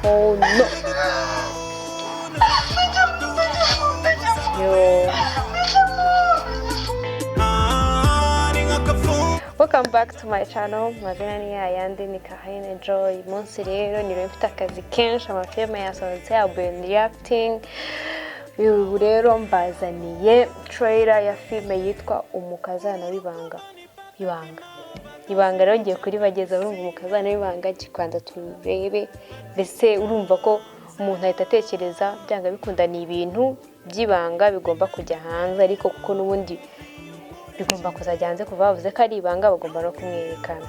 Oh no. Yo. Welcome back to my channel. Mazina ni ayandi ni Kahine Joy. Munsi rero nire mfite akazi kenshi amafilme yasohotse I've reacting. Ubu rero mbazaniye trailer ya filme yitwa Umukazana w'ibanga. Ibanga rero ngiye kuri bageza urumva Umukazana w'ibanga kikwanza turebe mbese urumva ko umuntu ahita atekereza byanga bikunda ni ibintu by'ibanga bigomba kujya hanze ariko kuko nubundi bigomba kuzajya hanze kuva bavuze ko ari ibanga bagomba no kumwerekana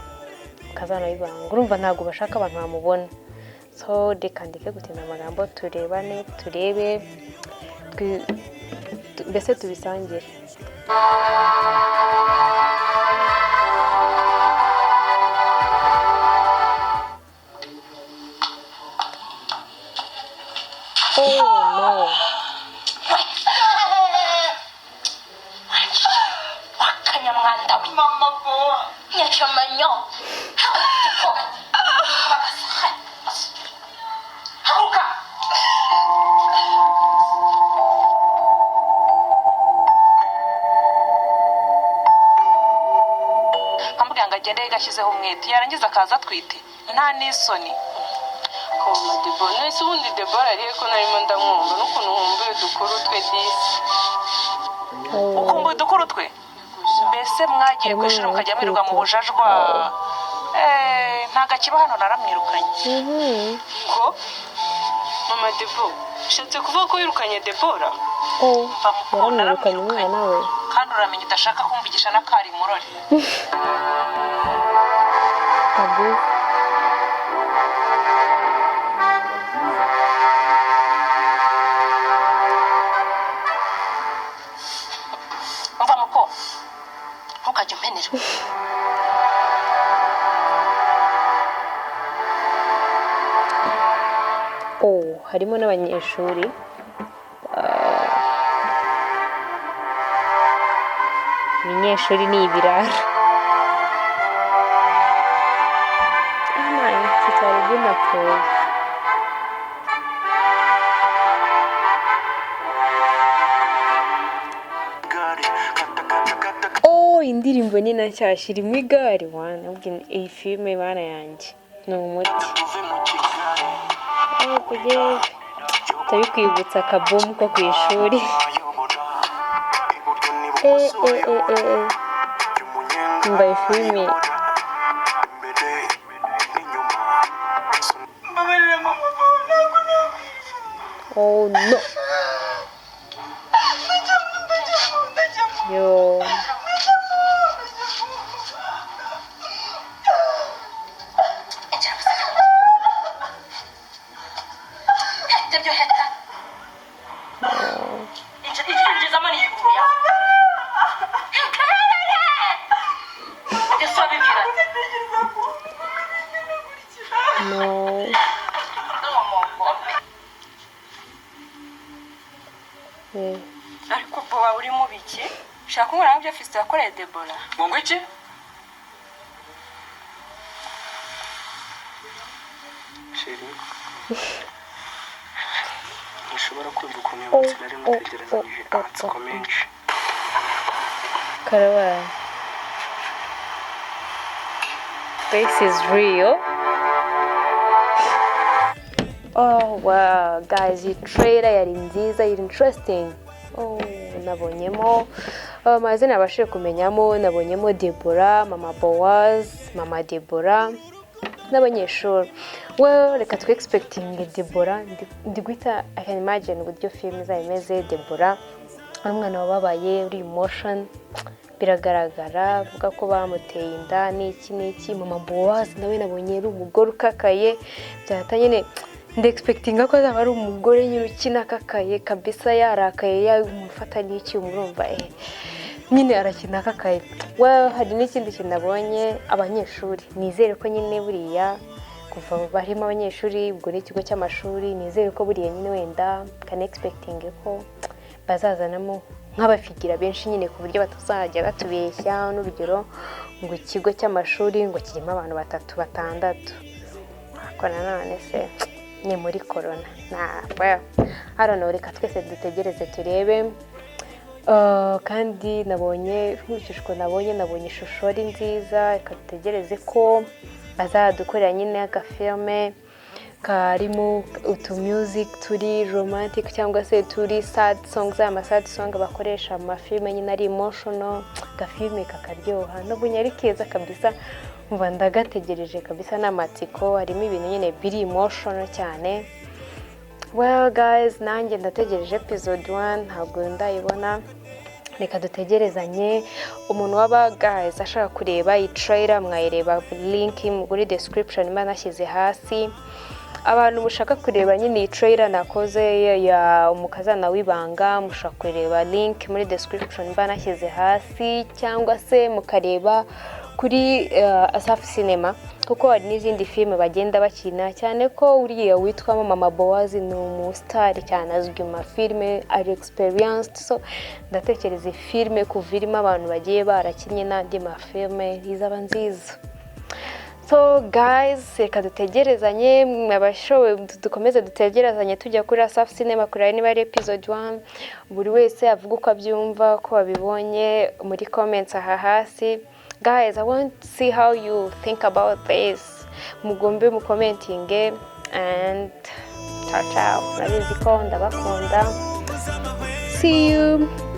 Umukazana w'ibanga urumva ntago bashaka abantu bamubona so dekandike gutinda amagambo turebane turebe mbese tubisangire no. Wakanyamwanda mama bo nyachamanyo haruka kamuganga agende gashyizeho umwete yarangiza akaza twite nta nisoni koma Debora nese ubundi Debora ariye ko narimo ndamwumva n'ukuntu nkumbuye dukuru twe disi ukumbuye dukuru twe mbese mwagiye kwishura mukajya mwirirwa mu bujajwa ntaga kiba hano naramwirukanye ngo mama Debo shatse kuvuga ko yirukanye Debora yaramwirukanye umwana we kandi uramenye udashaka kumvugisha na Kari Murori tabu ntukajya umpenera harimo n'abanyeshuri abanyeshuri ni ibirara kitari binapfuye indirimbo ni na nshyashya irimo igare wana iyi filime bana yanjye ni umuti tabikwibutsa akabomu ko ku ishuri mbaye filime oh no yo no ariko bo wa uri mubiki shaka umwana w'ibyo afite yakoreye Debora ngo iki sheri ushobora kumva ukuntu yabutse nari mutegerezanyije amatsiko menshi karabaye this is real. Oh wow guys, iyi trailer yari nziza, yari interesting. Nabonyemo amazina abashije kumenyamo, nabonyemo Debora, Mama Boaz, Mama Debora n'abanyeshuri. Well, reka twe expecting Debora ndi guhita I can imagine uburyo film izayimeze. Debora ari umwana wababaye uri emotion biragaragara avuga ko bamuteye inda n'iki. Mama Boaz nawe nabonye ari umugore ukakaye byatanye ne ndi expecting ko azaba ari umugore nyine ukina kakaye kabisa yarakaye yamufata n'iki umurumva nyine arakina kakaye. Well, hari n'ikindi kintu nabonye abanyeshuri nizere ko nyine buriya kuva barimo abanyeshuri ubwo n'ikigo cy'amashuri nizere ko buriya nyine wenda can expecting ko bazazanamo nk'abafigira benshi nyine ku buryo batazajya batubeshya n'urugero ngo ikigo cy'amashuri ngo kirimo abantu 3 6. Ariko nanone se ni muri corona. Well, I don't know, reka twese dutegereze turebe. Kandi nabonye ishusho ari nziza, reka dutegereze ko azadukorera nyine agafilme karimo utu music turi romantic cyangwa se turi sad songs, sad song bakoresha mu mafilme nyine ari emotional, gafilme kakaryoha no bunyari keza kabisa. Umva ndagategereje kabisa n'amatsiko, harimo ibintu nyine biri emotional cyane. Well guys, nanjye ndategereje episode 1, ntabwo ndayibona, reka dutegerezanye. Umuntu waba guys ashaka kureba iyi trailer mwayireba link muri description mba nashyize hasi. Abantu mushaka kureba nyine iyi trailer nakoze ya umukazana w'ibanga, mushaka kureba link muri description mba nashyize hasi, cyangwa se mukareba kuri Asafi Cinema, kuko hari n'izindi filme bagenda bakina, cyane ko uriya witwa Mama Boaz ni umustar cyane, azwi mu filme, ari experienced. So ndatekereza filme kuvirimo abantu bagiye barakinye n'andi mafilme izaba nziza. So guys, reka dutegerezanye, abashowe dukomeze dutegerezanye tujya kuri Asafi Cinema kureba niba ari episode 1. Buri wese avuga uko abyumva, ko babibonye muri comments aha hasi. Guys, I want to see how you think about this. Mugombe mu commenting, and ciao ciao. Nabizi ko ndabakunda. See you.